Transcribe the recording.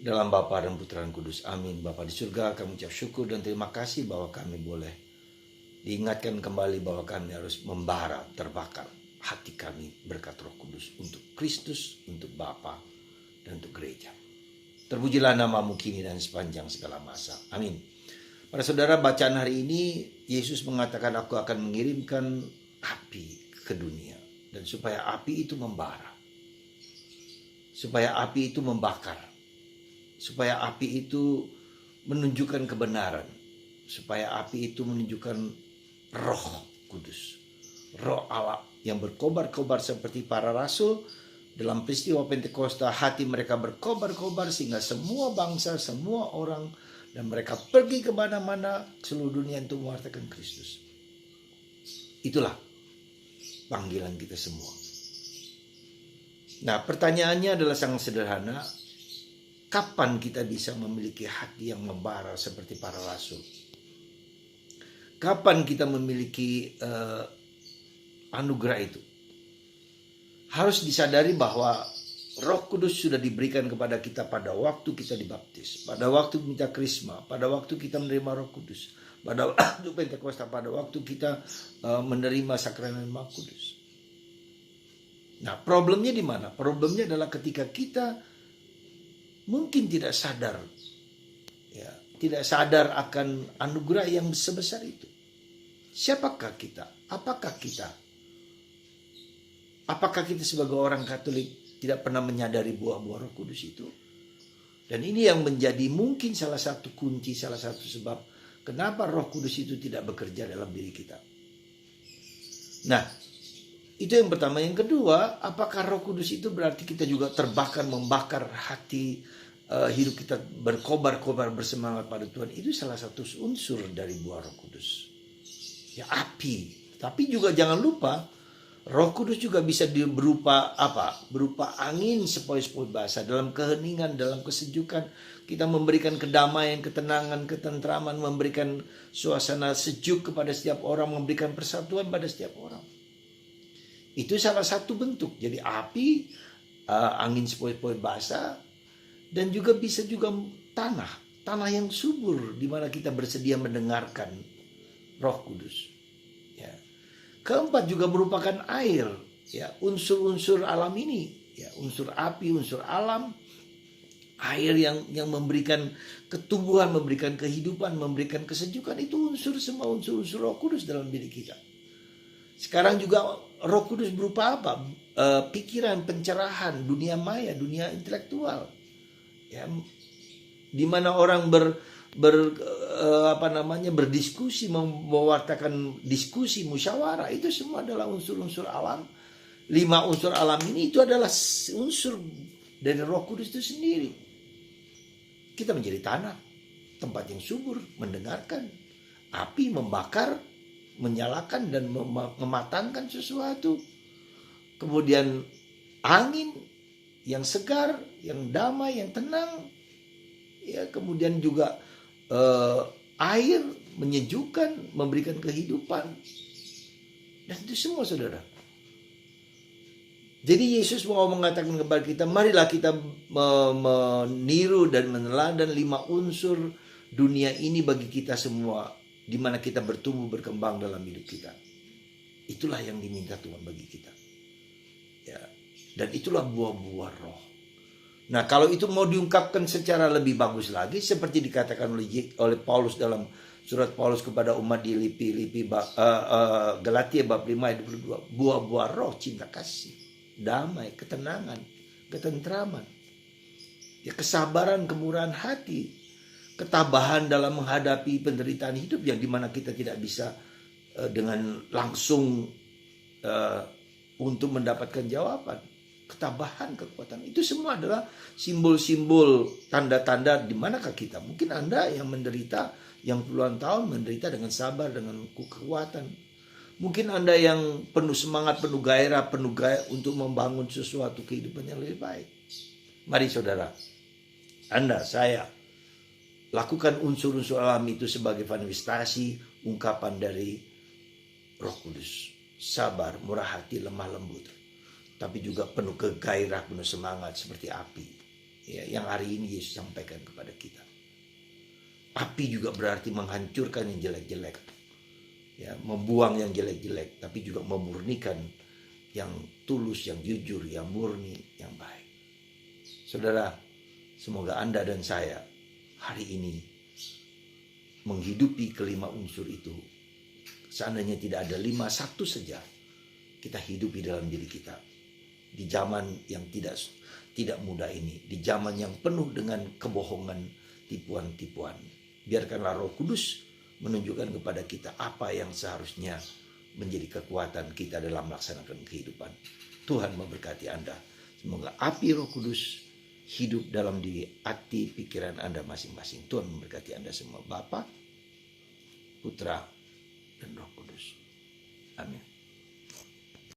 Dalam Bapa dan Putra dan Kudus. Amin. Bapa di surga, kami ucap syukur dan terima kasih bahwa kami boleh diingatkan kembali bahwa kami harus membara, terbakar hati kami berkat Roh Kudus untuk Kristus, untuk Bapa dan untuk gereja. Terpujilah namamu kini dan sepanjang segala masa. Amin. Para saudara, bacaan hari ini Yesus mengatakan, aku akan mengirimkan api ke dunia. Dan supaya api itu membara. Supaya api itu membakar. Supaya api itu menunjukkan kebenaran. Supaya api itu menunjukkan Roh Kudus. Roh Allah yang berkobar-kobar seperti para rasul. Dalam peristiwa Pentakosta hati mereka berkobar-kobar sehingga semua bangsa, semua orang, dan mereka pergi kemana-mana seluruh dunia untuk mewartakan Kristus. Itulah panggilan kita semua. Nah, pertanyaannya adalah sangat sederhana. Kapan kita bisa memiliki hati yang membara seperti para rasul? Kapan kita memiliki anugerah itu? Harus disadari bahwa Roh Kudus sudah diberikan kepada kita pada waktu kita dibaptis, pada waktu minta krisma, pada waktu kita menerima Roh Kudus, pada waktu Pentakosta, pada waktu kita menerima sakramen Maha Kudus. Nah, problemnya di mana? Problemnya adalah ketika kita mungkin tidak sadar, ya, tidak sadar akan anugerah yang sebesar itu. Siapakah kita? Apakah kita? Apakah kita sebagai orang Katolik tidak pernah menyadari buah-buah Roh Kudus itu? Dan ini yang menjadi mungkin salah satu kunci, salah satu sebab kenapa Roh Kudus itu tidak bekerja dalam diri kita. Nah, itu yang pertama. Yang kedua, apakah Roh Kudus itu berarti kita juga terbakar, membakar hati, hidup kita berkobar-kobar bersemangat pada Tuhan? Itu salah satu unsur dari buah Roh Kudus. Ya, api. Tapi juga jangan lupa, Roh Kudus juga bisa berupa apa? Berupa angin sepoi-sepoi basah. Dalam keheningan, dalam kesejukan, kita memberikan kedamaian, ketenangan, ketentraman, memberikan suasana sejuk kepada setiap orang, memberikan persatuan pada setiap orang. Itu salah satu bentuk. Jadi api, angin sepoi-sepoi basah, dan juga bisa juga tanah yang subur di mana kita bersedia mendengarkan Roh Kudus. Ya. Keempat juga merupakan air, ya, unsur-unsur alam ini, ya, unsur api, unsur alam, air yang memberikan ketumbuhan, memberikan kehidupan, memberikan kesejukan, itu semua unsur-unsur Roh Kudus dalam diri kita. Sekarang juga Roh Kudus berupa apa? Pikiran, pencerahan, dunia maya, dunia intelektual, ya, di mana orang berdiskusi, mewartakan diskusi, musyawarah, itu semua adalah unsur-unsur alam. 5 unsur alam ini itu adalah unsur dari Roh Kudus itu sendiri. Kita menjadi tanah, tempat yang subur, mendengarkan, api membakar, menyalakan dan mematangkan sesuatu. Kemudian angin yang segar, yang damai, yang tenang. Ya, kemudian juga air menyejukkan, memberikan kehidupan. Dan itu semua, saudara. Jadi Yesus mau mengatakan kepada kita, marilah kita meniru dan meneladan 5 unsur dunia ini bagi kita semua, di mana kita bertumbuh berkembang dalam hidup kita. Itulah yang diminta Tuhan bagi kita. Ya. Dan itulah buah-buah Roh. Nah, kalau itu mau diungkapkan secara lebih bagus lagi, seperti dikatakan oleh Paulus dalam surat Paulus kepada umat di Galatia bab 5 ayat 22, buah-buah Roh, cinta kasih, damai, ketenangan, ketentraman, ya, kesabaran, kemurahan hati, ketabahan dalam menghadapi penderitaan hidup yang dimana kita tidak bisa dengan langsung untuk mendapatkan jawaban. Ketabahan, kekuatan, itu semua adalah simbol-simbol, tanda-tanda di manakah kita. Mungkin Anda yang menderita, yang puluhan tahun menderita dengan sabar, dengan kekuatan. Mungkin Anda yang penuh semangat, penuh gairah untuk membangun sesuatu kehidupan yang lebih baik. Mari saudara, Anda, saya, lakukan unsur-unsur alam itu sebagai manifestasi ungkapan dari Roh Kudus. Sabar, murah hati, lemah lembut, tapi juga penuh kegairah, penuh semangat seperti api. Ya, yang hari ini Yesus sampaikan kepada kita. Api juga berarti menghancurkan yang jelek-jelek. Ya, membuang yang jelek-jelek, tapi juga memurnikan yang tulus, yang jujur, yang murni, yang baik. Saudara, semoga Anda dan saya hari ini menghidupi kelima unsur itu. Seandainya tidak ada 5, 1 saja kita hidupi dalam diri kita. Di zaman yang tidak mudah ini, di zaman yang penuh dengan kebohongan, tipuan-tipuan. Biarkanlah Roh Kudus menunjukkan kepada kita apa yang seharusnya menjadi kekuatan kita dalam melaksanakan kehidupan. Tuhan memberkati Anda. Semoga api Roh Kudus hidup dalam diri, hati, pikiran Anda masing-masing. Tuhan memberkati Anda semua. Bapa, Putra, dan Roh Kudus. Amin.